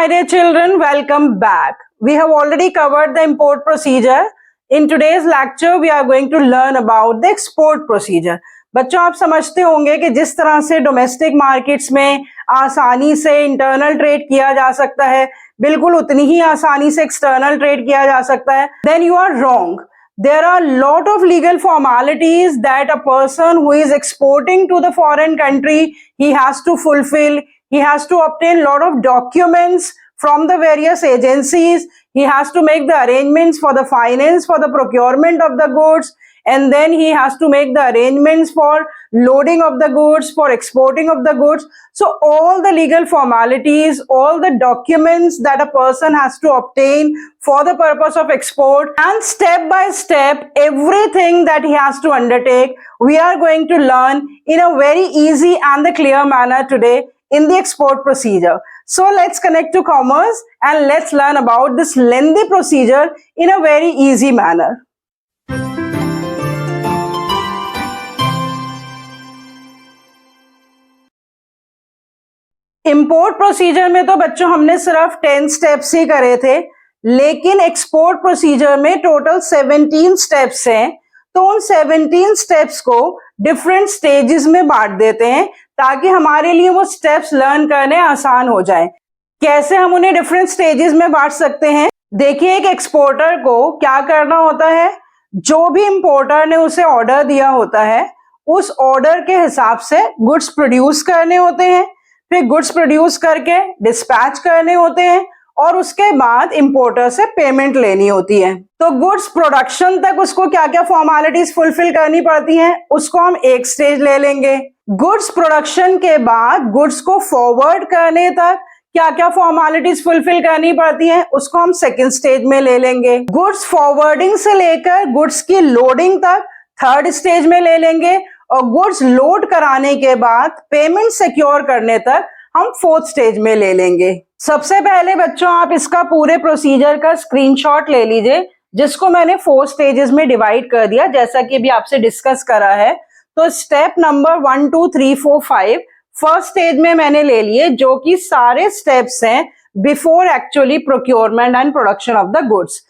my dear children, welcome back. We have already covered the import procedure. In today's lecture, we are going to learn about the export procedure. बच्चों आप समझते होंगे कि जिस तरह से डोमेस्टिक मार्केट्स में आसानी से इंटरनल ट्रेड किया जा सकता है, बिल्कुल उतनी ही आसानी से एक्सटर्नल ट्रेड किया जा सकता है. Then you are wrong. There are a lot of legal formalities that a person who is exporting to the foreign country, he has to fulfill. He has to obtain a lot of documents from the various agencies. He has to make the arrangements for the finance, for the procurement of the goods, and then he has to make the arrangements for loading of the goods, for exporting of the goods. So all the legal formalities, all the documents that a person has to obtain for the purpose of export, and step by step everything that he has to undertake, we are going to learn in a very easy and the clear manner today in the export procedure. So let's connect to commerce and let's learn about this lengthy procedure in a very easy manner. Import procedure में तो बच्चों हमने सिर्फ 10 steps ही करे थे, लेकिन export procedure में total 17 steps हैं. तो उन 17 स्टेप्स को डिफरेंट स्टेजेस में बांट देते हैं ताकि हमारे लिए वो स्टेप्स लर्न करने आसान हो जाए. कैसे हम उन्हें डिफरेंट स्टेजेस में बांट सकते हैं? देखिए, एक एक्सपोर्टर को क्या करना होता है, जो भी इंपोर्टर ने उसे ऑर्डर दिया होता है उस ऑर्डर के हिसाब से गुड्स प्रोड्यूस करने होते हैं, फिर गुड्स प्रोड्यूस करके डिस्पैच करने होते हैं और उसके बाद इंपोर्टर से पेमेंट लेनी होती है. तो गुड्स प्रोडक्शन तक उसको क्या क्या फॉर्मेलिटीज फुलफिल करनी पड़ती हैं, उसको हम एक स्टेज ले लेंगे. गुड्स प्रोडक्शन के बाद गुड्स को फॉरवर्ड करने तक क्या क्या फॉर्मेलिटीज फुलफिल करनी पड़ती हैं, उसको हम सेकंड स्टेज में ले लेंगे. गुड्स फॉरवर्डिंग से लेकर गुड्स की लोडिंग तक थर्ड स्टेज में ले लेंगे और गुड्स लोड कराने के बाद पेमेंट सिक्योर करने तक हम फोर्थ स्टेज में ले लेंगे. सबसे पहले बच्चों आप इसका पूरे प्रोसीजर का स्क्रीनशॉट ले लीजिए, जिसको मैंने 4 स्टेजेस में डिवाइड कर दिया जैसा कि अभी आपसे डिस्कस करा है. तो स्टेप नंबर 1 2 3 4 5 फर्स्ट स्टेज में मैंने ले लिए, जो कि सारे स्टेप्स हैं before actually procurement and production of the goods.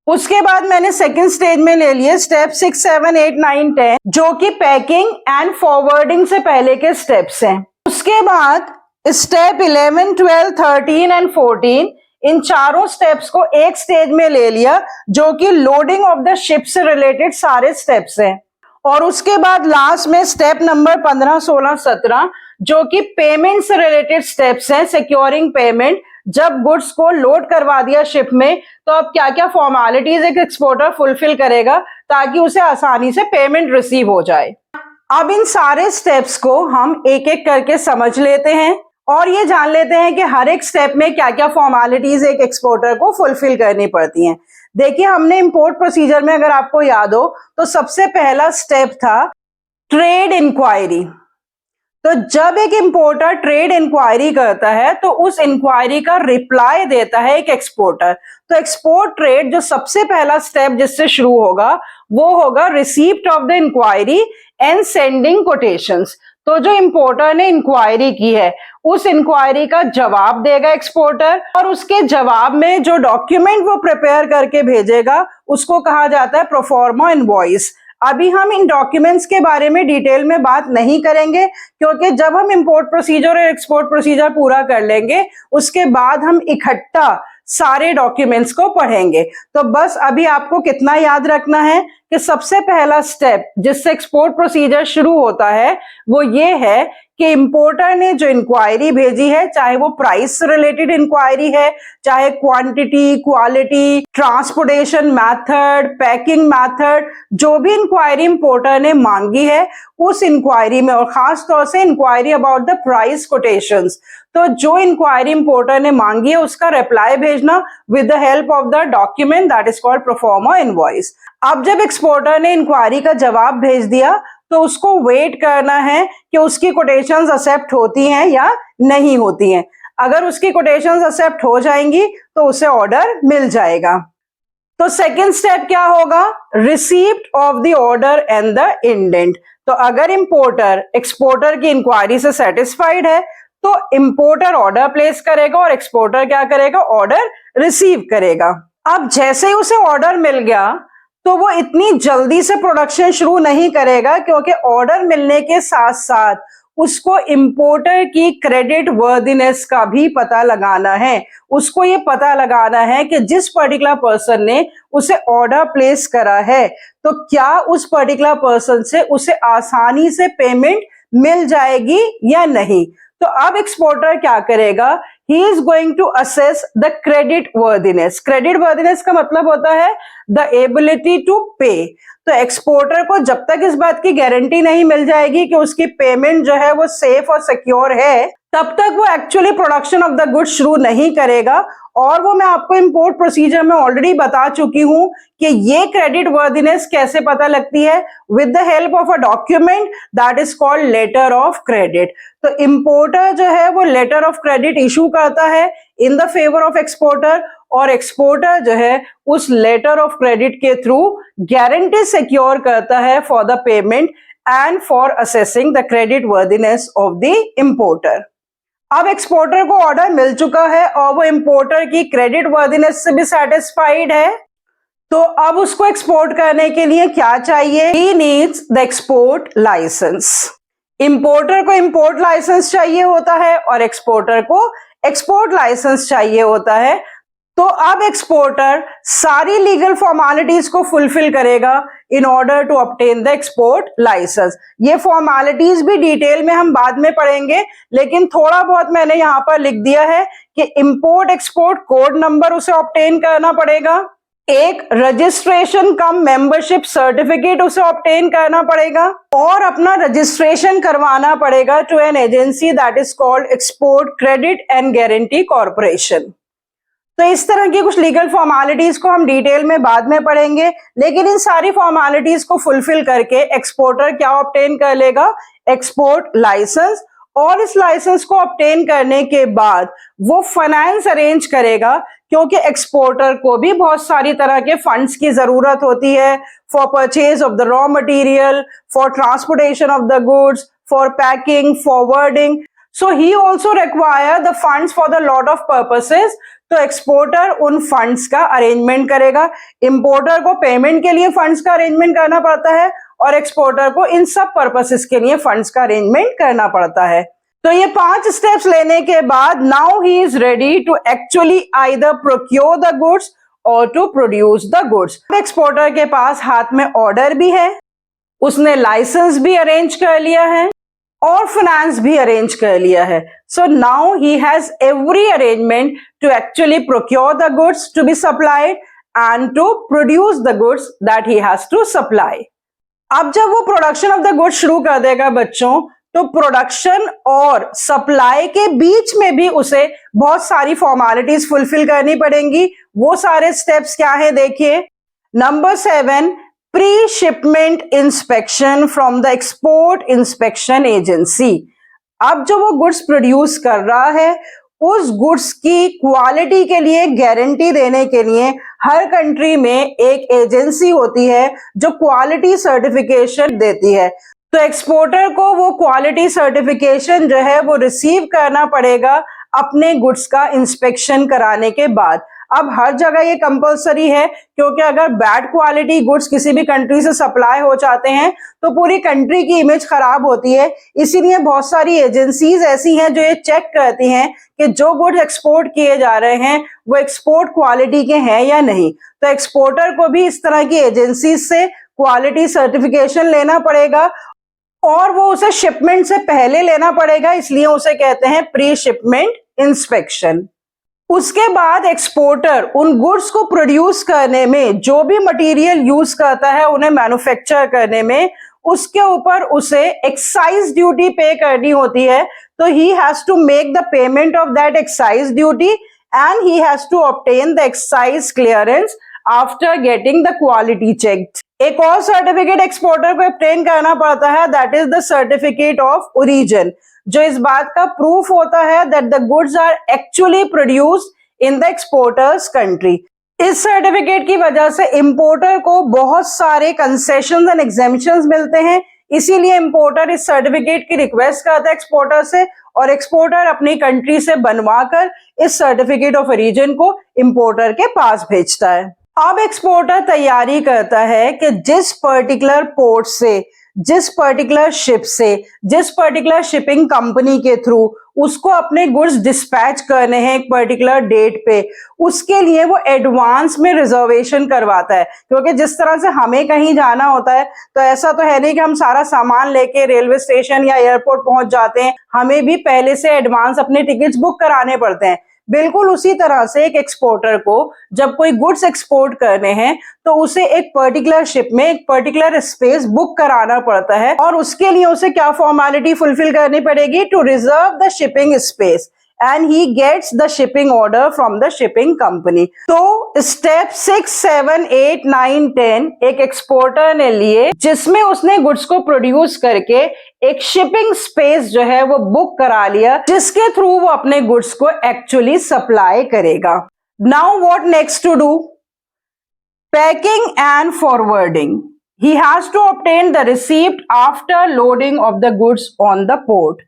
उसके बाद मैंने सेकंड स्टेज में ले लिए स्टेप 6 7 8 9 10, जो कि पैकिंग एंड फॉरवर्डिंग से पहले के स्टेप्स हैं. उसके बाद स्टेप 11 12 13 एंड 14, इन चारों स्टेप्स को एक स्टेज में ले लिया, जो कि लोडिंग ऑफ द शिप से रिलेटेड सारे स्टेप्स हैं. और उसके बाद लास्ट में स्टेप नंबर 15 16 17, जो कि पेमेंट से रिलेटेड स्टेप्स हैं, सिक्योरिंग पेमेंट. जब गुड्स को लोड करवा दिया शिप में तो अब क्या क्या फॉर्मेलिटीज एक एक्सपोर्टर फुलफिल करेगा ताकि उसे आसानी से पेमेंट रिसीव हो जाए. अब इन सारे स्टेप्स को हम एक एक करके समझ लेते हैं और ये जान लेते हैं कि हर एक स्टेप में क्या क्या फॉर्मेलिटीज एक एक्सपोर्टर को फुलफिल करनी पड़ती हैं. देखिए, हमने इंपोर्ट प्रोसीजर में अगर आपको याद हो तो सबसे पहला स्टेप था ट्रेड इंक्वायरी. तो जब एक इंपोर्टर ट्रेड इंक्वायरी करता है तो उस इंक्वायरी का रिप्लाई देता है एक एक्सपोर्टर. तो एक्सपोर्ट ट्रेड जो सबसे पहला स्टेप जिससे शुरू होगा वो होगा receipt of the inquiry and sending quotations. तो जो इंपोर्टर ने इंक्वायरी की है उस इंक्वायरी का जवाब देगा एक्सपोर्टर, और उसके जवाब में जो डॉक्यूमेंट वो प्रिपेयर करके भेजेगा उसको कहा जाता है प्रोफॉर्मा इनवॉइस. अभी हम इन डॉक्यूमेंट्स के बारे में डिटेल में बात नहीं करेंगे, क्योंकि जब हम इंपोर्ट प्रोसीजर और एक्सपोर्ट प्रोसीजर पूरा कर लेंगे उसके बाद हम इकट्ठा सारे डॉक्यूमेंट्स को पढ़ेंगे. तो बस अभी आपको कितना याद रखना है कि सबसे पहला स्टेप जिससे एक्सपोर्ट प्रोसीजर शुरू होता है वो ये है कि इंपोर्टर ने जो इंक्वायरी भेजी है, चाहे वो प्राइस से रिलेटेड इंक्वायरी है, चाहे quantity, quality, transportation method, packing method, जो भी इंक्वायरी इंपोर्टर ने मांगी है उस इंक्वायरी में, और खास तौर से inquiry about the price quotations, तो जो इंक्वायरी इंपोर्टर ने मांगी है उसका रिप्लाई भेजना with the help of the document that is called proforma invoice. अब जब एक्सपोर्टर ने इंक्वायरी का जवाब भेज दिया तो उसको वेट करना है कि उसकी कोटेशंस एक्सेप्ट होती हैं या नहीं होती हैं. अगर उसकी कोटेशंस एक्सेप्ट हो जाएंगी तो उसे ऑर्डर मिल जाएगा. तो सेकंड स्टेप क्या होगा, receipt of the order and the indent. तो अगर इंपोर्टर एक्सपोर्टर की इंक्वायरी से सेटिस्फाइड है तो इंपोर्टर ऑर्डर प्लेस करेगा और एक्सपोर्टर क्या करेगा, ऑर्डर रिसीव करेगा। अब जैसे ही उसे ऑर्डर मिल गया तो वो इतनी जल्दी से प्रोडक्शन शुरू नहीं करेगा, क्योंकि ऑर्डर मिलने के साथ साथ उसको इंपोर्टर की क्रेडिट वर्दीनेस का भी पता लगाना है। उसको ये पता लगाना है कि जिस पर्टिकुलर पर्सन ने उसे ऑर्डर प्लेस करा है तो क्या उस पर्टिकुलर पर्सन से उसे आसानी से पेमेंट मिल जाएगी या नहीं। तो अब एक्सपोर्टर क्या करेगा, he is going to assess the credit worthiness. Credit worthiness का मतलब होता है द एबिलिटी टू पे। तो एक्सपोर्टर को जब तक इस बात की गारंटी नहीं मिल जाएगी कि उसकी पेमेंट जो है वो सेफ और सिक्योर है, तब तक वो actually production of the goods शुरू नहीं करेगा। और वो मैं आपको इंपोर्ट प्रोसीजर में ऑलरेडी बता चुकी हूं कि ये क्रेडिट वर्दीनेस कैसे पता लगती है, with the help of a document that is called letter of credit. तो इंपोर्टर जो है वो लेटर ऑफ क्रेडिट इशू करता है in the favour of exporter, और एक्सपोर्टर जो है उस लेटर ऑफ क्रेडिट के थ्रू गारंटी सिक्योर करता है for the payment and for assessing the credit worthiness of the importer. अब एक्सपोर्टर को ऑर्डर मिल चुका है और वो इंपोर्टर की क्रेडिट वर्दीनेस से भी सेटिस्फाइड है, तो अब उसको एक्सपोर्ट करने के लिए क्या चाहिए, he needs the export licence. Importer को इंपोर्ट लाइसेंस चाहिए होता है और एक्सपोर्टर को एक्सपोर्ट लाइसेंस चाहिए होता है। तो अब एक्सपोर्टर सारी लीगल फॉर्मेलिटीज को फुलफिल करेगा in order to obtain the export licence. ये फॉर्मेलिटीज भी डिटेल में हम बाद में पढ़ेंगे, लेकिन थोड़ा बहुत मैंने यहाँ पर लिख दिया है कि इंपोर्ट एक्सपोर्ट कोड नंबर उसे ऑब्टेन करना पड़ेगा, एक रजिस्ट्रेशन कम मेंबरशिप सर्टिफिकेट उसे ऑब्टेन करना पड़ेगा, और अपना रजिस्ट्रेशन करवाना पड़ेगा to an agency that is called export credit and guarantee corporation. तो इस तरह की कुछ लीगल फॉर्मेलिटीज को हम डिटेल में बाद में पढ़ेंगे, लेकिन इन सारी फॉर्मेलिटीज को फुलफिल करके एक्सपोर्टर क्या ऑब्टेन कर लेगा, एक्सपोर्ट लाइसेंस। और इस लाइसेंस को ऑब्टेन करने के बाद वो फाइनेंस अरेंज करेगा, क्योंकि एक्सपोर्टर को भी बहुत सारी तरह के फंड्स की जरूरत होती है for purchase of the raw material, for transportation of the goods, for packing, forwarding. So he also require the funds for the lot of purposes। तो एक्सपोर्टर उन फंड्स का अरेंजमेंट करेगा। इंपोर्टर को पेमेंट के लिए फंड्स का arrangement करना पड़ता है और एक्सपोर्टर को इन सब पर्पसेस के लिए फंड्स का अरेंजमेंट करना पड़ता है। तो ये 5 स्टेप्स लेने के बाद now he is ready to actually either procure the goods or to produce the goods. Exporter के पास हाथ में ऑर्डर भी है, उसने लाइसेंस भी अरेंज कर लिया है और फाइनेंस भी अरेंज कर लिया है। So now he has every arrangement to actually procure the goods to be supplied and to produce the goods that he has to supply. अब जब वो प्रोडक्शन ऑफ द गुड्स शुरू कर देगा बच्चों, तो प्रोडक्शन और सप्लाई के बीच में भी उसे बहुत सारी फॉर्मेलिटीज फुलफिल करनी पड़ेंगी। वो सारे स्टेप्स क्या है देखिए। Number 7, pre-shipment inspection from the export inspection agency. अब जो वो गुड्स प्रोड्यूस कर रहा है, उस गुड्स की क्वालिटी के लिए गारंटी देने के लिए हर कंट्री में एक एजेंसी होती है जो क्वालिटी सर्टिफिकेशन देती है। तो एक्सपोर्टर को वो क्वालिटी सर्टिफिकेशन जो है वो रिसीव करना पड़ेगा अपने गुड्स का इंस्पेक्शन कराने के बाद। अब हर जगह ये कंपलसरी है, क्योंकि अगर बैड क्वालिटी गुड्स किसी भी कंट्री से सप्लाई हो जाते हैं तो पूरी कंट्री की इमेज खराब होती है। इसीलिए बहुत सारी एजेंसीज ऐसी हैं जो ये चेक करती हैं कि जो गुड्स एक्सपोर्ट किए जा रहे हैं वो एक्सपोर्ट क्वालिटी के हैं या नहीं। तो एक्सपोर्टर को भी इस तरह की एजेंसीज से क्वालिटी सर्टिफिकेशन लेना पड़ेगा और वो उसे शिपमेंट से पहले लेना पड़ेगा, इसलिए उसे कहते हैं प्री शिपमेंट इंस्पेक्शन। उसके बाद एक्सपोर्टर उन गुड्स को प्रोड्यूस करने में जो भी मटेरियल यूज करता है उन्हें मैन्युफैक्चर करने में, उसके ऊपर उसे एक्साइज ड्यूटी पे करनी होती है। तो he has to make the payment of that excise duty and he has to obtain the excise clearance after getting the quality checked. एक और सर्टिफिकेट एक्सपोर्टर को ऑब्टेन करना पड़ता है, that is the certificate of origin, जो इस बात का प्रूफ होता है that the goods are actually produced in the exporter's country. इस सर्टिफिकेट की वजह से इंपोर्टर को बहुत सारे कंसेशंस एंड एग्जेम्पशंस मिलते हैं इसीलिए इंपोर्टर इस सर्टिफिकेट की रिक्वेस्ट करता है एक्सपोर्टर से, और एक्सपोर्टर अपनी कंट्री से बनवाकर इस सर्टिफिकेट ऑफ ओरिजिन को इंपोर्टर के पास भेजता है। अब एक्सपोर्टर तैयारी करता है कि जिस पर्टिकुलर पोर्ट से, जिस पर्टिकुलर शिप से, जिस पर्टिकुलर शिपिंग कंपनी के थ्रू उसको अपने गुड्स डिस्पैच करने हैं एक पर्टिकुलर डेट पे, उसके लिए वो एडवांस में रिजर्वेशन करवाता है। क्योंकि जिस तरह से हमें कहीं जाना होता है तो ऐसा तो है नहीं कि हम सारा सामान लेके रेलवे स्टेशन या एयरपोर्ट पहुंच जाते हैं, हमें भी पहले से एडवांस अपने टिकट्स बुक कराने पड़ते हैं। बिल्कुल उसी तरह से एक एक्सपोर्टर को जब कोई गुड्स एक्सपोर्ट करने हैं तो उसे एक पर्टिकुलर शिप में एक पर्टिकुलर स्पेस बुक कराना पड़ता है, और उसके लिए उसे क्या फॉर्मेलिटी फुलफिल करनी पड़ेगी, to reserve the shipping space, and he gets the shipping order from the shipping company। तो स्टेप 6, 7, 8, 9, 10 एक एक्सपोर्टर ने लिए जिसमें उसने गुड्स को प्रोड्यूस करके एक शिपिंग स्पेस जो है वो बुक करा लिया, जिसके थ्रू वो अपने गुड्स को एक्चुअली सप्लाई करेगा। Now what next to do? Packing and forwarding. He has to obtain the receipt after loading of the goods on the port।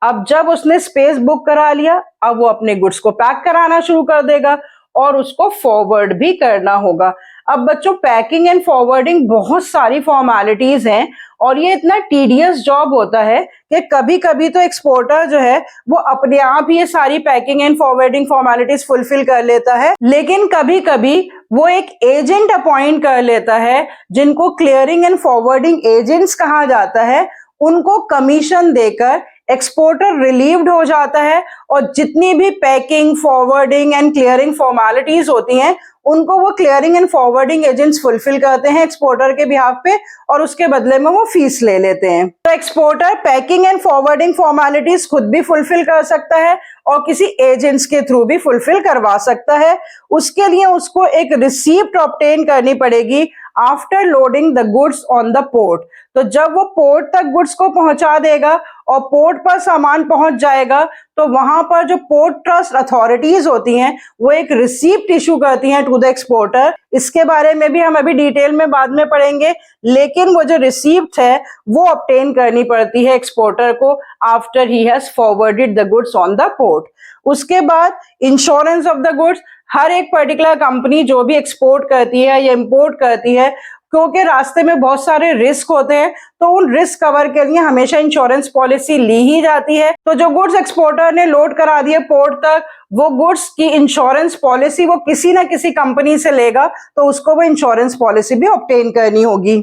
अब जब उसने स्पेस बुक करा लिया, अब वो अपने गुड्स को पैक कराना शुरू कर देगा और उसको फॉरवर्ड भी करना होगा। अब बच्चों, पैकिंग एंड फॉरवर्डिंग बहुत सारी फॉर्मेलिटीज हैं और ये इतना टीडियस जॉब होता है कि कभी कभी तो एक्सपोर्टर जो है वो अपने आप ही ये सारी packing and forwarding formalities fulfil कर लेता है, लेकिन कभी कभी वो एक एजेंट अपॉइंट कर लेता है जिनको क्लियरिंग एंड फॉरवर्डिंग एजेंट्स कहा जाता है। उनको कमीशन देकर एक्सपोर्टर रिलीव्ड हो जाता है और जितनी भी packing, forwarding and clearing formalities होती हैं उनको वो clearing and forwarding agents fulfil करते हैं एक्सपोर्टर के बिहाफ पे, और उसके बदले में वो फीस ले लेते हैं। तो exporter packing and forwarding formalities खुद भी फुलफिल कर सकता है और किसी एजेंट्स के थ्रू भी फुलफिल करवा सकता है। उसके लिए उसको एक रिसीप्ट ऑब्टेन करनी पड़ेगी after loading the goods on the port. तो जब वो पोर्ट तक गुड्स को पहुंचा देगा और पोर्ट पर सामान पहुंच जाएगा तो वहां पर जो पोर्ट ट्रस्ट अथॉरिटीज होती हैं वो एक रिसीप्ट इशू करती हैं टू द एक्सपोर्टर। इसके बारे में भी हम अभी डिटेल में बाद में पढ़ेंगे, लेकिन वो जो रिसीप्ट है वो ऑब्टेन करनी पड़ती है एक्सपोर्टर को after he has forwarded the goods on the port. उसके बाद इंश्योरेंस ऑफ द गुड्स। हर एक पर्टिकुलर कंपनी जो भी एक्सपोर्ट करती है या इंपोर्ट करती है, क्योंकि रास्ते में बहुत सारे रिस्क होते हैं तो उन रिस्क कवर के लिए हमेशा इंश्योरेंस पॉलिसी ली ही जाती है। तो जो गुड्स एक्सपोर्टर ने लोड करा दिए पोर्ट तक, वो गुड्स की इंश्योरेंस पॉलिसी वो किसी ना किसी कंपनी से लेगा, तो उसको वो इंश्योरेंस पॉलिसी भी ऑब्टेन करनी होगी।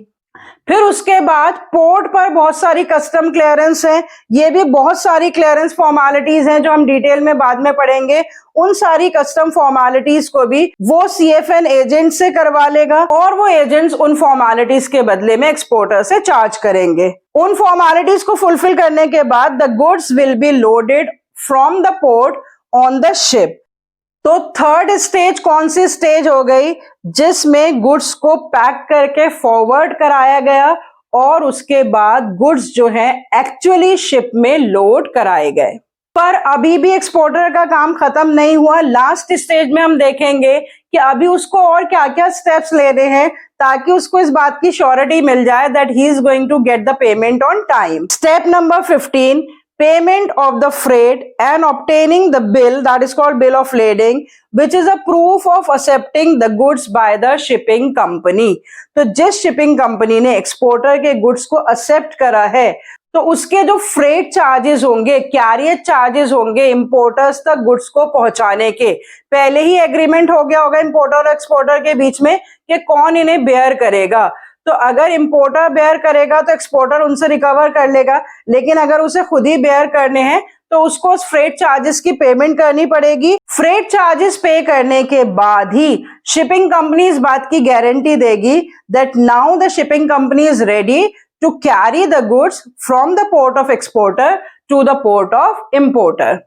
फिर उसके बाद पोर्ट पर बहुत सारी कस्टम क्लियरेंस है, ये भी बहुत सारी क्लियरेंस फॉर्मेलिटीज हैं जो हम डिटेल में बाद में पढ़ेंगे। उन सारी कस्टम फॉर्मेलिटीज को भी वो सीएफएन एजेंट से करवा लेगा और वो एजेंट्स उन फॉर्मेलिटीज के बदले में एक्सपोर्टर से चार्ज करेंगे। उन फॉर्मेलिटीज को फुलफिल करने के बाद the goods will be loaded from the port on the ship. तो थर्ड स्टेज कौन सी स्टेज हो गई? जिसमें गुड्स को पैक करके फॉरवर्ड कराया गया और उसके बाद गुड्स जो है एक्चुअली शिप में लोड कराए गए। पर अभी भी एक्सपोर्टर का काम खत्म नहीं हुआ। लास्ट स्टेज में हम देखेंगे कि अभी उसको और क्या क्या स्टेप्स लेने हैं ताकि उसको इस बात की श्योरिटी मिल जाए that he is going to get the payment on time. Step number 15, payment of the freight and obtaining the bill, that is called bill of lading, which is a proof of accepting the goods by the shipping company। तो जिस shipping company ने exporter के goods को accept करा है तो उसके जो फ्रेट चार्जेस होंगे, कैरियर चार्जेस होंगे इंपोर्टर्स तक गुड्स को पहुंचाने के, पहले ही एग्रीमेंट हो गया होगा इंपोर्टर और एक्सपोर्टर के बीच में कि कौन इन्हें बेयर करेगा। तो अगर इंपोर्टर बेयर करेगा तो एक्सपोर्टर उनसे रिकवर कर लेगा, लेकिन अगर उसे खुद ही बेयर करने हैं तो उसको फ्रेट चार्जेस की पेमेंट करनी पड़ेगी। फ्रेट चार्जेस पे करने के बाद ही शिपिंग कंपनी इस बात की गारंटी देगी that now the shipping company is ready to carry the goods from the port of exporter to the port of importer.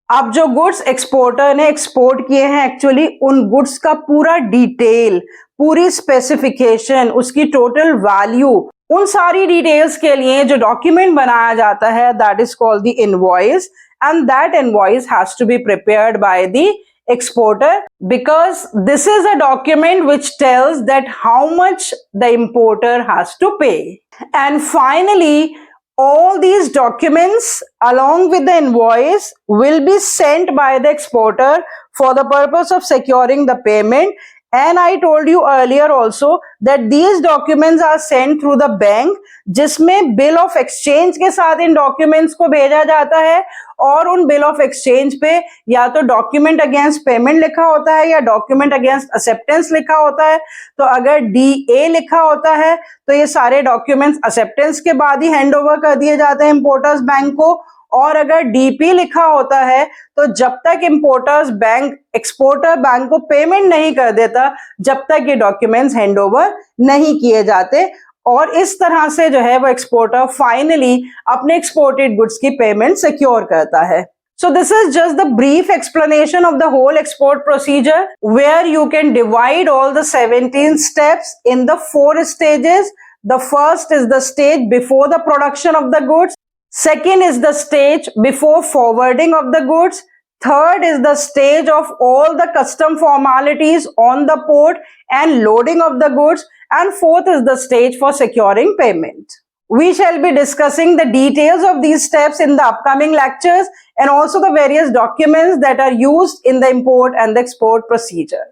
अब जो गुड्स एक्सपोर्टर ने एक्सपोर्ट किए हैं एक्चुअली उन गुड्स का पूरा डिटेल, पूरी स्पेसिफिकेशन, उसकी टोटल वैल्यू, उन सारी डिटेल्स के लिए जो डॉक्यूमेंट बनाया जाता है that is called the invoice, and that invoice has to be prepared by the exporter, because this is a document which tells that how much the importer has to pay. And finally, all these documents along with the invoice will be sent by the exporter for the purpose of securing the payment. And I told you earlier also that these documents are sent through the bank, जिसमें bill of exchange के साथ इन documents को भेजा जाता है, और उन bill of exchange पे या तो डॉक्यूमेंट अगेंस्ट पेमेंट लिखा होता है या डॉक्यूमेंट अगेंस्ट एक्सेप्टेंस लिखा होता है. तो अगर DA लिखा होता है तो ये सारे डॉक्यूमेंट्स एक्सेप्टेंस के बाद ही हैंड ओवर कर दिए जाते हैं इंपोर्टर्स बैंक को, और अगर DP लिखा होता है तो जब तक इंपोर्टर्स बैंक एक्सपोर्टर बैंक को पेमेंट नहीं कर देता, जब तक ये डॉक्यूमेंट्स हैंड ओवर नहीं किए जाते. और इस तरह से जो है वो एक्सपोर्टर फाइनली अपने एक्सपोर्टेड गुड्स की पेमेंट सिक्योर करता है. So this is just the brief explanation of the whole export procedure, where you can divide all the 17 steps in the 4 stages. The first is the stage before the production of the goods. Second is the stage before forwarding of the goods. Third is the stage of all the custom formalities on the port and loading of the goods. And fourth is the stage for securing payment. We shall be discussing the details of these steps in the upcoming lectures, and also the various documents that are used in the import and the export procedure.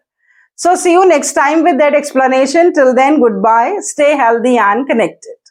So see you next time with that explanation. Till then, goodbye. Stay healthy and connected.